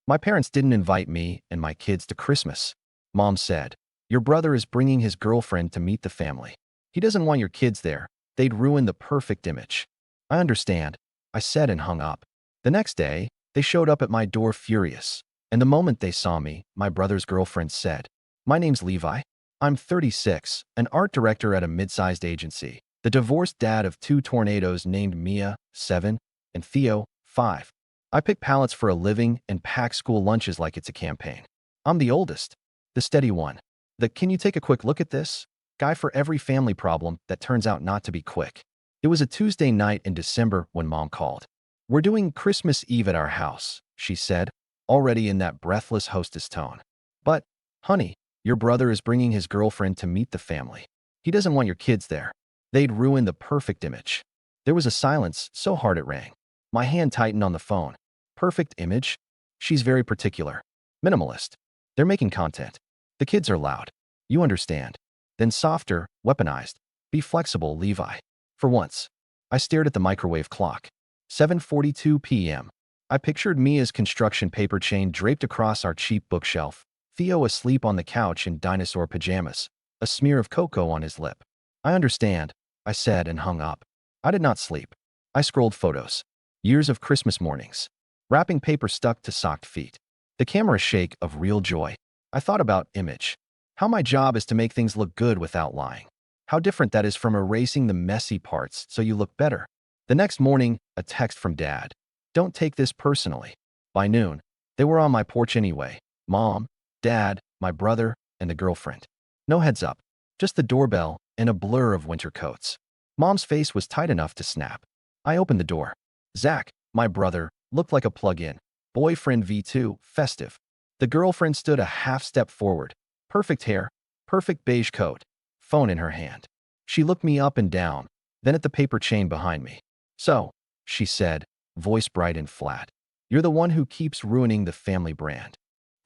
My parents didn't invite me and my kids to Christmas. Mom said, your brother is bringing his girlfriend to meet the family. He doesn't want your kids there. They'd ruin the perfect image. I understand, I said and hung up. The next day, they showed up at my door furious. And the moment they saw me, my brother's girlfriend said, my name's Levi. I'm 36, an art director at a mid-sized agency. The divorced dad of two tornadoes named Mia, 7, and Theo, 5. I pick pallets for a living and pack school lunches like it's a campaign. I'm the oldest, the steady one. The can you take a quick look at this? Guy for every family problem that turns out not to be quick. It was a Tuesday night in December when Mom called. We're doing Christmas Eve at our house, she said, already in that breathless hostess tone. But, honey, your brother is bringing his girlfriend to meet the family. He doesn't want your kids there. They'd ruin the perfect image. There was a silence so hard it rang. My hand tightened on the phone. Perfect image? She's very particular. Minimalist. They're making content. The kids are loud. You understand. Then softer, weaponized. Be flexible, Levi. For once. I stared at the microwave clock. 7:42 p.m. I pictured Mia's construction paper chain draped across our cheap bookshelf, Theo asleep on the couch in dinosaur pajamas, a smear of cocoa on his lip. I understand, I said and hung up. I did not sleep. I scrolled photos. Years of Christmas mornings. Wrapping paper stuck to socked feet. The camera shake of real joy. I thought about image. How my job is to make things look good without lying. How different that is from erasing the messy parts so you look better. The next morning, a text from Dad. Don't take this personally. By noon, they were on my porch anyway. Mom, Dad, my brother, and the girlfriend. No heads up. Just the doorbell and a blur of winter coats. Mom's face was tight enough to snap. I opened the door. Zach, my brother, looked like a plug-in. Boyfriend V2, festive. The girlfriend stood a half step forward. Perfect hair, perfect beige coat, phone in her hand. She looked me up and down, then at the paper chain behind me. So, she said, voice bright and flat, you're the one who keeps ruining the family brand.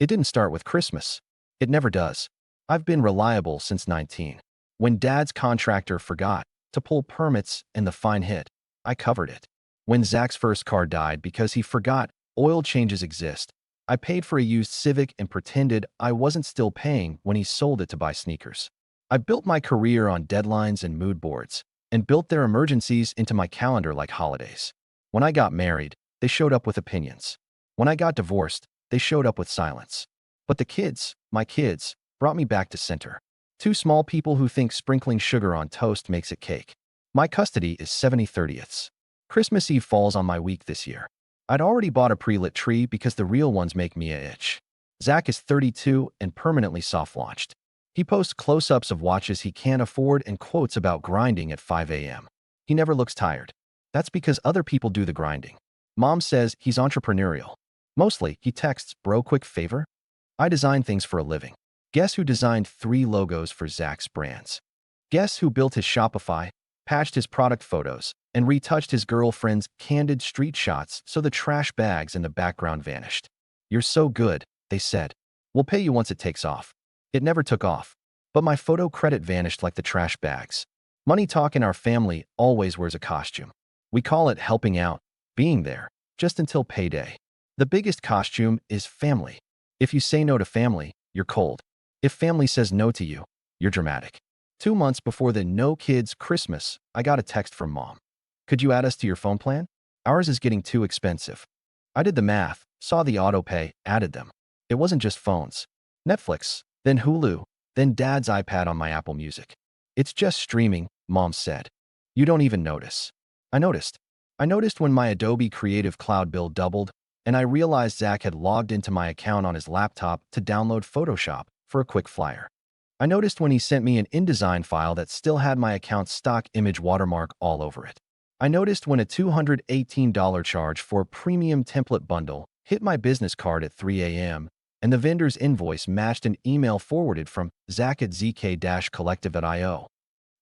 It didn't start with Christmas. It never does. I've been reliable since 19. When Dad's contractor forgot to pull permits and the fine hit, I covered it. When Zach's first car died because he forgot oil changes exist, I paid for a used Civic and pretended I wasn't still paying when he sold it to buy sneakers. I built my career on deadlines and mood boards, and built their emergencies into my calendar like holidays. When I got married, they showed up with opinions. When I got divorced, they showed up with silence. But the kids, my kids, brought me back to center. Two small people who think sprinkling sugar on toast makes it cake. My custody is 70/30ths. Christmas Eve falls on my week this year. I'd already bought a pre-lit tree because the real ones make me itch. Zach is 32 and permanently soft-launched. He posts close-ups of watches he can't afford and quotes about grinding at 5 a.m. He never looks tired. That's because other people do the grinding. Mom says he's entrepreneurial. Mostly, he texts, bro, quick favor? I design things for a living. Guess who designed 3 logos for Zach's brands? Guess who built his Shopify, patched his product photos, and retouched his girlfriend's candid street shots so the trash bags in the background vanished? You're so good, they said. We'll pay you once it takes off. It never took off. But my photo credit vanished like the trash bags. Money talk in our family always wears a costume. We call it helping out, being there, just until payday. The biggest costume is family. If you say no to family, you're cold. If family says no to you, you're dramatic. 2 months before the no kids Christmas, I got a text from Mom. Could you add us to your phone plan? Ours is getting too expensive. I did the math, saw the auto pay, added them. It wasn't just phones. Netflix, then Hulu, then Dad's iPad on my Apple Music. It's just streaming, Mom said. You don't even notice. I noticed. I noticed when my Adobe Creative Cloud bill doubled, and I realized Zach had logged into my account on his laptop to download Photoshop for a quick flyer. I noticed when he sent me an InDesign file that still had my account's stock image watermark all over it. I noticed when a $218 charge for a premium template bundle hit my business card at 3 a.m., and the vendor's invoice matched an email forwarded from Zach at zk-collective.io.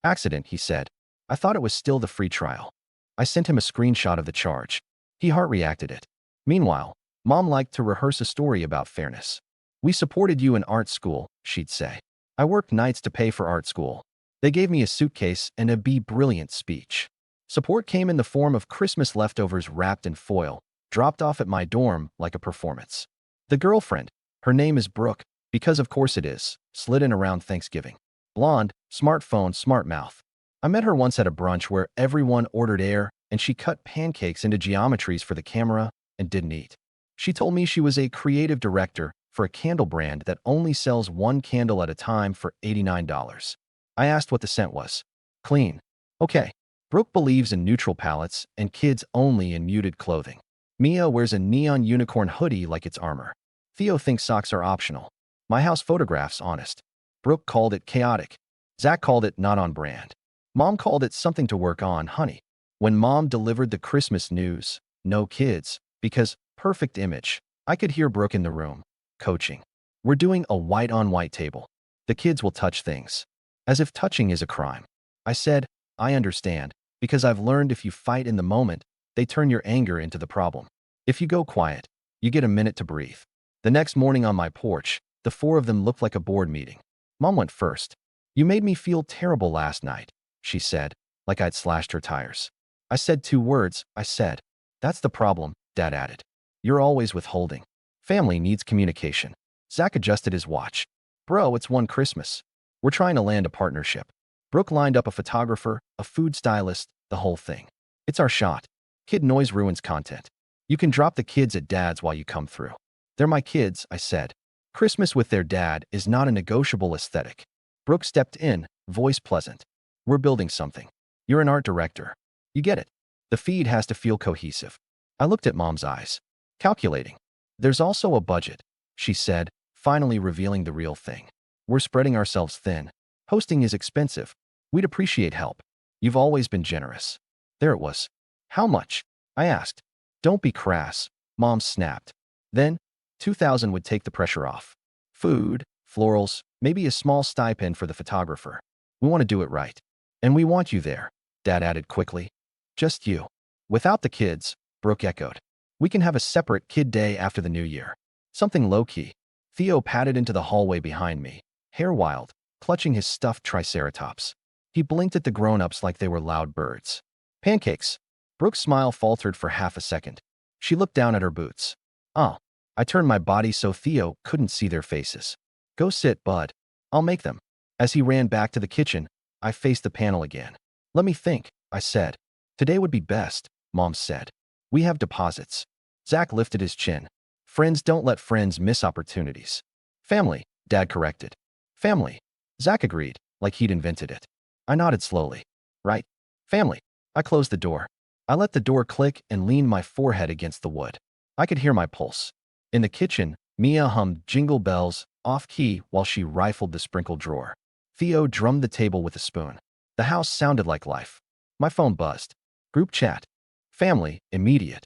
Accident, he said. I thought it was still the free trial. I sent him a screenshot of the charge. He heart-reacted it. Meanwhile, Mom liked to rehearse a story about fairness. We supported you in art school, she'd say. I worked nights to pay for art school. They gave me a suitcase and a brilliant speech. Support came in the form of Christmas leftovers wrapped in foil, dropped off at my dorm like a performance. The girlfriend. Her name is Brooke, because of course it is, slid in around Thanksgiving. Blonde, smartphone, smart mouth. I met her once at a brunch where everyone ordered air and she cut pancakes into geometries for the camera and didn't eat. She told me she was a creative director for a candle brand that only sells one candle at a time for $89. I asked what the scent was. Clean. Okay. Brooke believes in neutral palettes and kids only in muted clothing. Mia wears a neon unicorn hoodie like it's armor. Theo thinks socks are optional. My house photographs honest. Brooke called it chaotic. Zach called it not on brand. Mom called it something to work on, honey. When Mom delivered the Christmas news, no kids, because perfect image, I could hear Brooke in the room, coaching. We're doing a white-on-white table. The kids will touch things. As if touching is a crime. I said, I understand, because I've learned if you fight in the moment, they turn your anger into the problem. If you go quiet, you get a minute to breathe. The next morning on my porch, the four of them looked like a board meeting. Mom went first. You made me feel terrible last night, she said, like I'd slashed her tires. I said 2 words, I said. That's the problem, Dad added. You're always withholding. Family needs communication. Zach adjusted his watch. Bro, it's one Christmas. We're trying to land a partnership. Brooke lined up a photographer, a food stylist, the whole thing. It's our shot. Kid noise ruins content. You can drop the kids at Dad's while you come through. They're my kids, I said. Christmas with their dad is not a negotiable aesthetic. Brooke stepped in, voice pleasant. We're building something. You're an art director. You get it. The feed has to feel cohesive. I looked at Mom's eyes. Calculating. There's also a budget, she said, finally revealing the real thing. We're spreading ourselves thin. Hosting is expensive. We'd appreciate help. You've always been generous. There it was. How much? I asked. Don't be crass, Mom snapped. Then, 2,000 would take the pressure off. Food, florals, maybe a small stipend for the photographer. We want to do it right. And we want you there, Dad added quickly. Just you. Without the kids, Brooke echoed. We can have a separate kid day after the new year. Something low-key. Theo padded into the hallway behind me, hair wild, clutching his stuffed triceratops. He blinked at the grown-ups like they were loud birds. Pancakes. Brooke's smile faltered for half a second. She looked down at her boots. Oh. I turned my body so Theo couldn't see their faces. Go sit, bud. I'll make them. As he ran back to the kitchen, I faced the panel again. Let me think, I said. Today would be best, Mom said. We have deposits. Zach lifted his chin. Friends don't let friends miss opportunities. Family, Dad corrected. Family. Zach agreed, like he'd invented it. I nodded slowly. Right. Family. I closed the door. I let the door click and leaned my forehead against the wood. I could hear my pulse. In the kitchen, Mia hummed Jingle Bells, off-key, while she rifled the sprinkle drawer. Theo drummed the table with a spoon. The house sounded like life. My phone buzzed. Group chat. Family, immediate.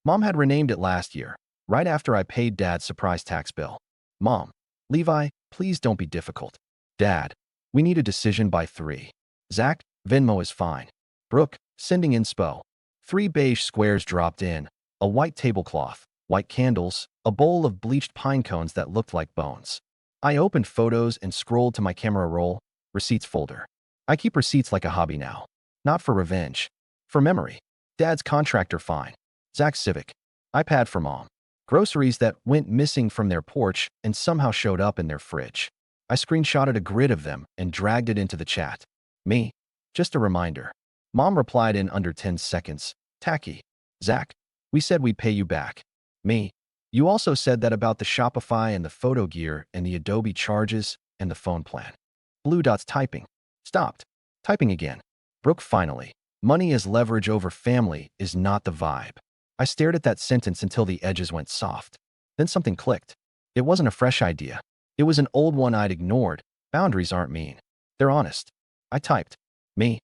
Mom had renamed it last year, right after I paid Dad's surprise tax bill. Mom. Levi, please don't be difficult. Dad. We need a decision by 3. Zach, Venmo is fine. Brooke, sending inspo. 3 beige squares dropped in, a white tablecloth, white candles, a bowl of bleached pine cones that looked like bones. I opened photos and scrolled to my camera roll, receipts folder. I keep receipts like a hobby now. Not for revenge. For memory. Dad's contractor fine. Zach's Civic. iPad for Mom. Groceries that went missing from their porch and somehow showed up in their fridge. I screenshotted a grid of them and dragged it into the chat. Me. Just a reminder. Mom replied in under 10 seconds. Tacky. Zach. We said we'd pay you back. Me. You also said that about the Shopify and the photo gear and the Adobe charges and the phone plan. Blue dots typing. Stopped. Typing again. Brooke finally. Money as leverage over family is not the vibe. I stared at that sentence until the edges went soft. Then something clicked. It wasn't a fresh idea. It was an old one I'd ignored. Boundaries aren't mean. They're honest. I typed. Me.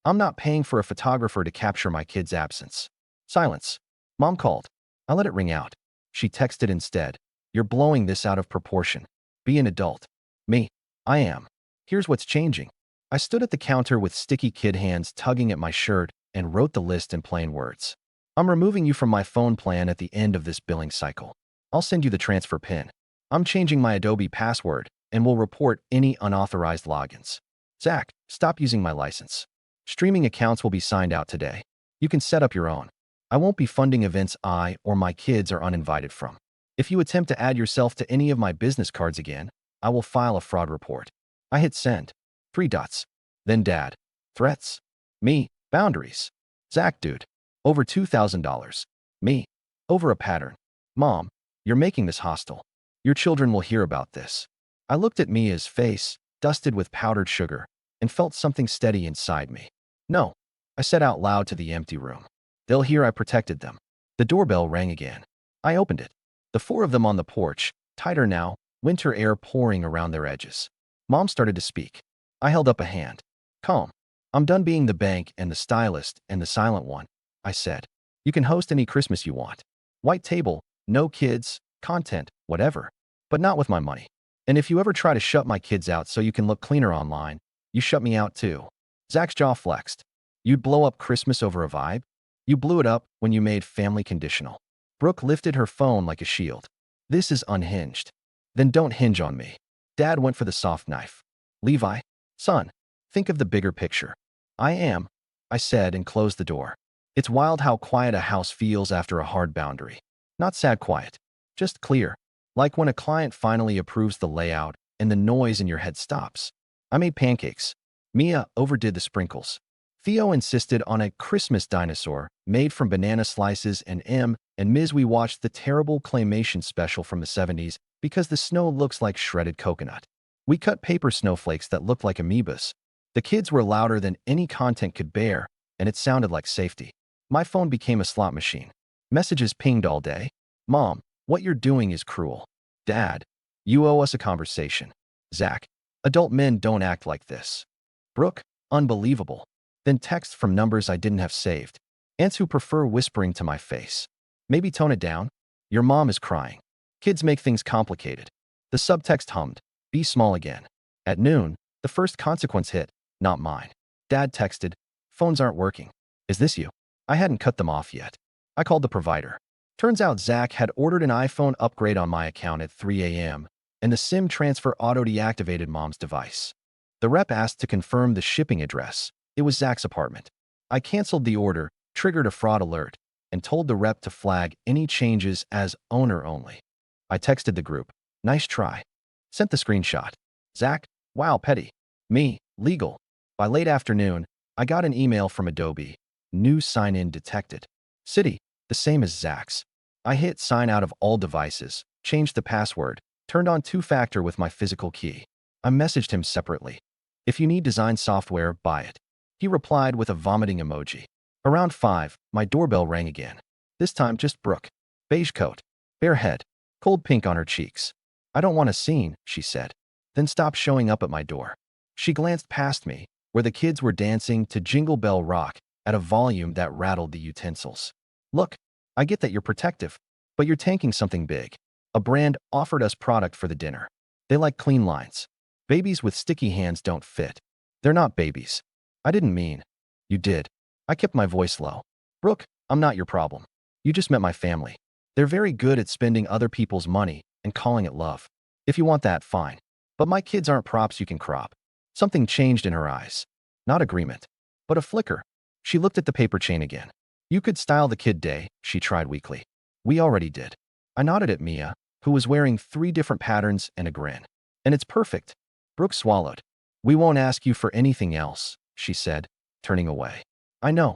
I'm not paying for a photographer to capture my kid's absence. Silence. Mom called. I let it ring out. She texted instead. You're blowing this out of proportion. Be an adult. Me. I am. Here's what's changing. I stood at the counter with sticky kid hands tugging at my shirt and wrote the list in plain words. I'm removing you from my phone plan at the end of this billing cycle. I'll send you the transfer pin. I'm changing my Adobe password and will report any unauthorized logins. Zach, stop using my license. Streaming accounts will be signed out today. You can set up your own. I won't be funding events I or my kids are uninvited from. If you attempt to add yourself to any of my business cards again, I will file a fraud report. I hit send. 3 dots. Then Dad. Threats. Me. Boundaries. Zach, dude. Over $2,000. Me. Over a pattern. Mom, you're making this hostile. Your children will hear about this. I looked at Mia's face, dusted with powdered sugar, and felt something steady inside me. No, I said out loud to the empty room. They'll hear I protected them. The doorbell rang again. I opened it. The 4 of them on the porch, tighter now, winter air pouring around their edges. Mom started to speak. I held up a hand. Calm. I'm done being the bank and the stylist and the silent one, I said. You can host any Christmas you want. White table, no kids, content, whatever. But not with my money. And if you ever try to shut my kids out so you can look cleaner online, you shut me out too. Zach's jaw flexed. You'd blow up Christmas over a vibe? You blew it up when you made family conditional. Brooke lifted her phone like a shield. This is unhinged. Then don't hinge on me. Dad went for the soft knife. Levi, son, think of the bigger picture. I am, I said and closed the door. It's wild how quiet a house feels after a hard boundary. Not sad quiet, just clear. Like when a client finally approves the layout and the noise in your head stops. I made pancakes. Mia overdid the sprinkles. Theo insisted on a Christmas dinosaur made from banana slices, and Ms. We watched the terrible claymation special from the 70s because the snow looks like shredded coconut. We cut paper snowflakes that looked like amoebas. The kids were louder than any content could bear, and it sounded like safety. My phone became a slot machine. Messages pinged all day. Mom, what you're doing is cruel. Dad, you owe us a conversation. Zach, adult men don't act like this. Brooke, unbelievable. Then texts from numbers I didn't have saved. Aunts who prefer whispering to my face. Maybe tone it down. Your mom is crying. Kids make things complicated. The subtext hummed. Be small again. At noon, the first consequence hit, not mine. Dad texted, phones aren't working. Is this you? I hadn't cut them off yet. I called the provider. Turns out Zach had ordered an iPhone upgrade on my account at 3 a.m., and the SIM transfer auto-deactivated Mom's device. The rep asked to confirm the shipping address. It was Zach's apartment. I canceled the order, triggered a fraud alert, and told the rep to flag any changes as owner only. I texted the group. Nice try. Sent the screenshot. Zach, wow, petty. Me, legal. By late afternoon, I got an email from Adobe. New sign-in detected. City, the same as Zach's. I hit sign out of all devices, changed the password, turned on two-factor with my physical key. I messaged him separately. If you need design software, buy it. He replied with a vomiting emoji. Around 5, my doorbell rang again. This time just Brooke. Beige coat. Bare head. Cold pink on her cheeks. I don't want a scene, she said. Then stopped showing up at my door. She glanced past me, where the kids were dancing to Jingle Bell Rock at a volume that rattled the utensils. Look, I get that you're protective, but you're tanking something big. A brand offered us product for the dinner. They like clean lines. Babies with sticky hands don't fit. They're not babies. I didn't mean. You did. I kept my voice low. Brooke, I'm not your problem. You just met my family. They're very good at spending other people's money and calling it love. If you want that, fine. But my kids aren't props you can crop. Something changed in her eyes. Not agreement, but a flicker. She looked at the paper chain again. You could style the kid day, she tried weakly. We already did. I nodded at Mia, who was wearing 3 different patterns and a grin. And it's perfect. Brooke swallowed. We won't ask you for anything else, she said, turning away. I know,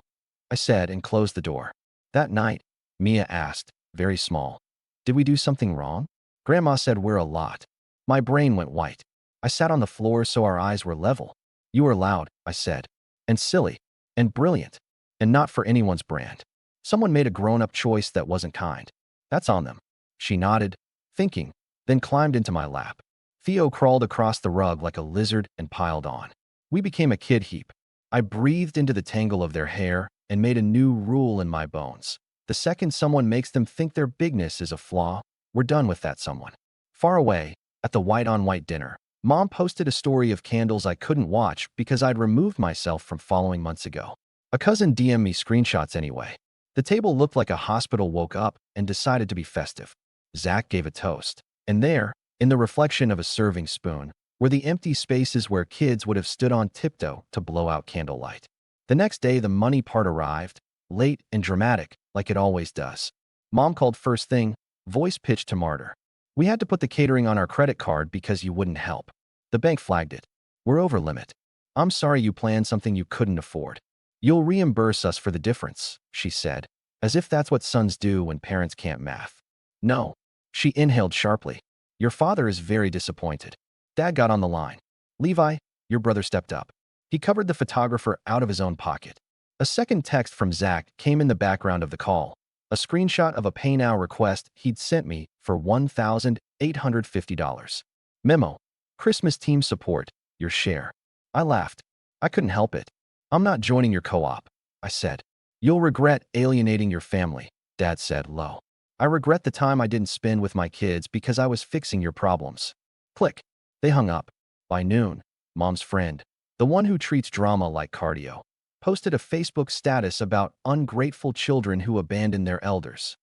I said and closed the door. That night, Mia asked, very small. Did we do something wrong? Grandma said we're a lot. My brain went white. I sat on the floor so our eyes were level. You were loud, I said. And silly. And brilliant. And not for anyone's brand. Someone made a grown-up choice that wasn't kind. That's on them. She nodded, thinking, then climbed into my lap. Theo crawled across the rug like a lizard and piled on. We became a kid heap. I breathed into the tangle of their hair and made a new rule in my bones. The second someone makes them think their bigness is a flaw, we're done with that someone. Far away, at the white-on-white dinner, Mom posted a story of candles I couldn't watch because I'd removed myself from following months ago. A cousin DM'd me screenshots anyway. The table looked like a hospital woke up and decided to be festive. Zach gave a toast. And there, in the reflection of a serving spoon, were the empty spaces where kids would have stood on tiptoe to blow out candlelight. The next day, the money part arrived, late and dramatic, like it always does. Mom called first thing, voice pitched to martyr. We had to put the catering on our credit card because you wouldn't help. The bank flagged it. We're over limit. I'm sorry you planned something you couldn't afford. You'll reimburse us for the difference, she said, as if that's what sons do when parents can't math. No. She inhaled sharply. Your father is very disappointed. Dad got on the line. Levi, your brother stepped up. He covered the photographer out of his own pocket. A second text from Zach came in the background of the call. A screenshot of a pay now request he'd sent me for $1,850. Memo. Christmas team support. Your share. I laughed. I couldn't help it. I'm not joining your co-op, I said. You'll regret alienating your family, Dad said low. I regret the time I didn't spend with my kids because I was fixing your problems. Click. They hung up. By noon, Mom's friend, the one who treats drama like cardio, posted a Facebook status about ungrateful children who abandon their elders.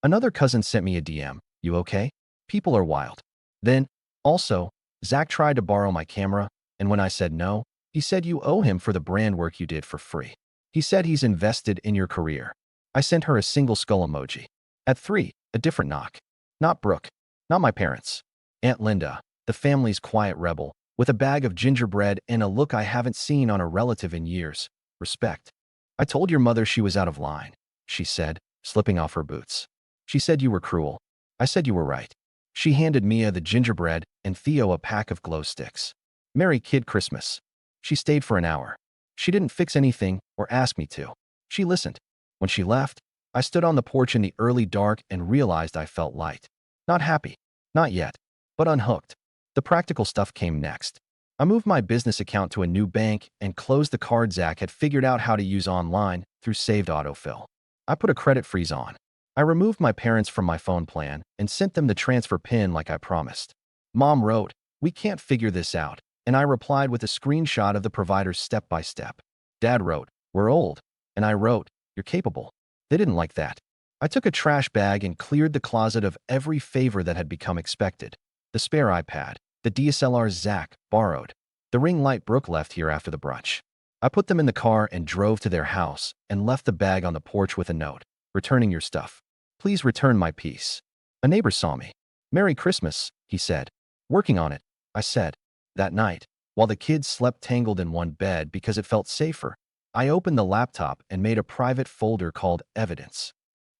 Another cousin sent me a DM. You okay? People are wild. Then, also, Zach tried to borrow my camera, and when I said no, he said you owe him for the brand work you did for free. He said he's invested in your career. I sent her a single skull emoji. At 3, a different knock. Not Brooke. Not my parents. Aunt Linda, the family's quiet rebel, with a bag of gingerbread and a look I haven't seen on a relative in years. Respect. I told your mother she was out of line, she said, slipping off her boots. She said you were cruel. I said you were right. She handed Mia the gingerbread and Theo a pack of glow sticks. Merry Kid Christmas. She stayed for an hour. She didn't fix anything or ask me to. She listened. When she left, I stood on the porch in the early dark and realized I felt light. Not happy. Not yet. But unhooked. The practical stuff came next. I moved my business account to a new bank and closed the card Zach had figured out how to use online through saved autofill. I put a credit freeze on. I removed my parents from my phone plan and sent them the transfer pin like I promised. Mom wrote, "We can't figure this out," and I replied with a screenshot of the provider's step-by-step. Dad wrote, "We're old," and I wrote, "You're capable." They didn't like that. I took a trash bag and cleared the closet of every favor that had become expected. The spare iPad, the DSLR Zach borrowed, the ring light Brooke left here after the brunch. I put them in the car and drove to their house and left the bag on the porch with a note. Returning your stuff. Please return my piece. A neighbor saw me. Merry Christmas, he said. Working on it, I said. That night, while the kids slept tangled in one bed because it felt safer, I opened the laptop and made a private folder called Evidence.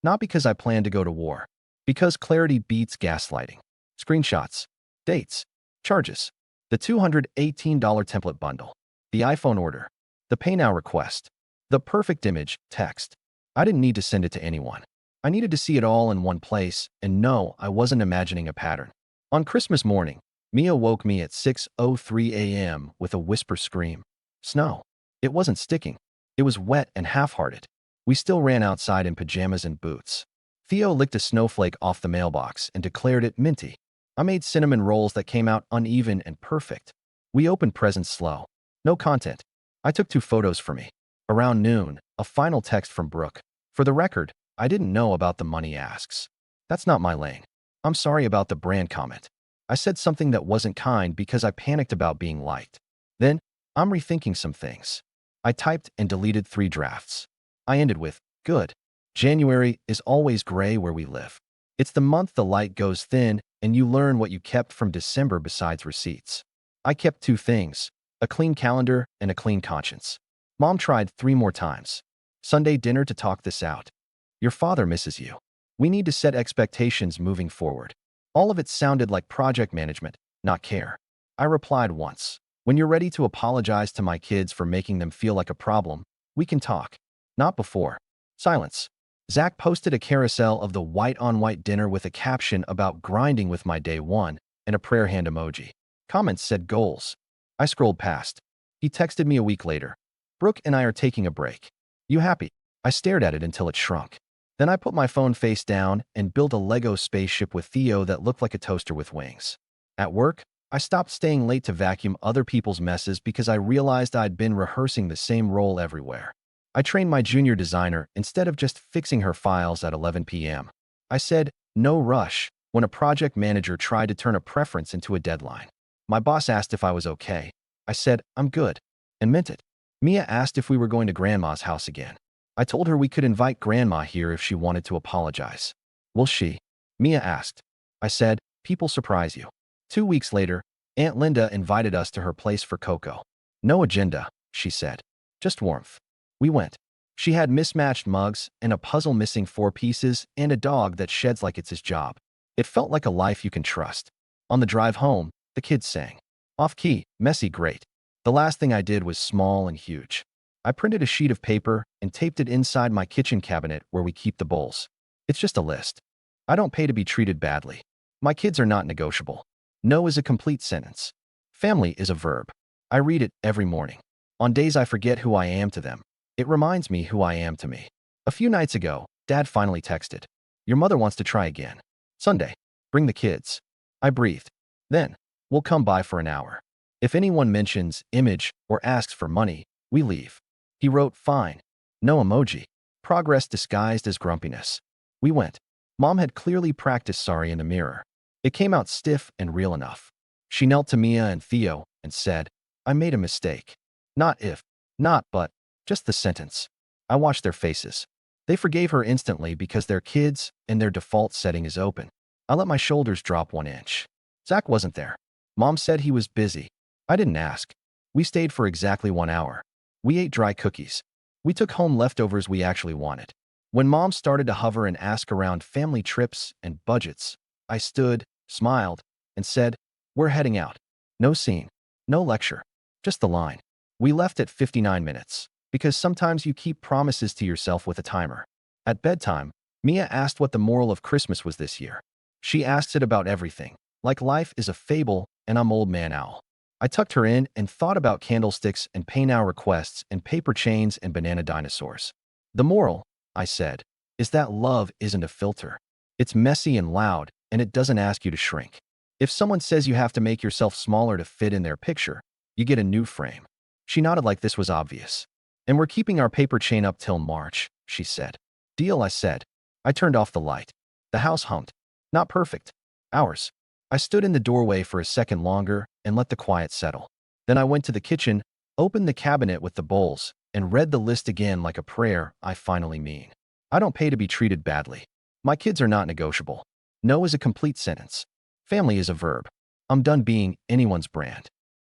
Not because I planned to go to war, because clarity beats gaslighting. Screenshots, dates, charges, the $218 template bundle, the iPhone order, the pay now request, the perfect image, text. I didn't need to send it to anyone. I needed to see it all in one place, and no, I wasn't imagining a pattern. On Christmas morning, Mia woke me at 6:03 a.m. with a whisper scream. Snow. It wasn't sticking. It was wet and half-hearted. We still ran outside in pajamas and boots. Theo licked a snowflake off the mailbox and declared it minty. I made cinnamon rolls that came out uneven and perfect. We opened presents slow. No content. I took 2 photos for me. Around noon, a final text from Brooke. For the record, I didn't know about the money asks. That's not my lane. I'm sorry about the brand comment. I said something that wasn't kind because I panicked about being liked. Then, I'm rethinking some things. I typed and deleted 3 drafts. I ended with, good. January is always gray where we live. It's the month the light goes thin and you learn what you kept from December besides receipts. I kept 2 things, a clean calendar and a clean conscience. Mom tried 3 more times. Sunday dinner to talk this out. Your father misses you. We need to set expectations moving forward. All of it sounded like project management, not care. I replied once. When you're ready to apologize to my kids for making them feel like a problem, we can talk. Not before. Silence. Zach posted a carousel of the white-on-white dinner with a caption about grinding with my day one and a prayer hand emoji. Comments said goals. I scrolled past. He texted me a week later. Brooke and I are taking a break. You happy? I stared at it until it shrunk. Then I put my phone face down and built a Lego spaceship with Theo that looked like a toaster with wings. At work, I stopped staying late to vacuum other people's messes because I realized I'd been rehearsing the same role everywhere. I trained my junior designer instead of just fixing her files at 11 p.m. I said, no rush, when a project manager tried to turn a preference into a deadline. My boss asked if I was okay. I said, I'm good, and meant it. Mia asked if we were going to Grandma's house again. I told her we could invite Grandma here if she wanted to apologize. Will she? Mia asked. I said, people surprise you. 2 weeks later, Aunt Linda invited us to her place for cocoa. No agenda, she said. Just warmth. We went. She had mismatched mugs and a puzzle missing 4 pieces and a dog that sheds like it's his job. It felt like a life you can trust. On the drive home, the kids sang. Off-key, messy, great. The last thing I did was small and huge. I printed a sheet of paper and taped it inside my kitchen cabinet where we keep the bowls. It's just a list. I don't pay to be treated badly. My kids are not negotiable. No is a complete sentence. Family is a verb. I read it every morning. On days I forget who I am to them, it reminds me who I am to me. A few nights ago, Dad finally texted. Your mother wants to try again. Sunday. Bring the kids. I breathed. Then, we'll come by for an hour. If anyone mentions image or asks for money, we leave. He wrote, fine. No emoji. Progress disguised as grumpiness. We went. Mom had clearly practiced sorry in the mirror. It came out stiff and real enough. She knelt to Mia and Theo and said, I made a mistake. Not if, not but, just the sentence. I watched their faces. They forgave her instantly because they're kids and their default setting is open. I let my shoulders drop 1 inch. Zach wasn't there. Mom said he was busy. I didn't ask. We stayed for exactly 1 hour. We ate dry cookies. We took home leftovers we actually wanted. When Mom started to hover and ask around family trips and budgets, I stood, smiled, and said, we're heading out. No scene. No lecture. Just the line. We left at 59 minutes, because sometimes you keep promises to yourself with a timer. At bedtime, Mia asked what the moral of Christmas was this year. She asks it about everything, like life is a fable and I'm old man owl. I tucked her in and thought about candlesticks and pay now requests and paper chains and banana dinosaurs. The moral, I said, is that love isn't a filter. It's messy and loud, and it doesn't ask you to shrink. If someone says you have to make yourself smaller to fit in their picture, you get a new frame. She nodded like this was obvious. And we're keeping our paper chain up till March, she said. Deal, I said. I turned off the light. The house hummed. Not perfect. Ours. I stood in the doorway for a second longer and let the quiet settle. Then I went to the kitchen, opened the cabinet with the bowls, and read the list again like a prayer I finally mean. I don't pay to be treated badly. My kids are not negotiable. No is a complete sentence. Family is a verb. I'm done being anyone's brand.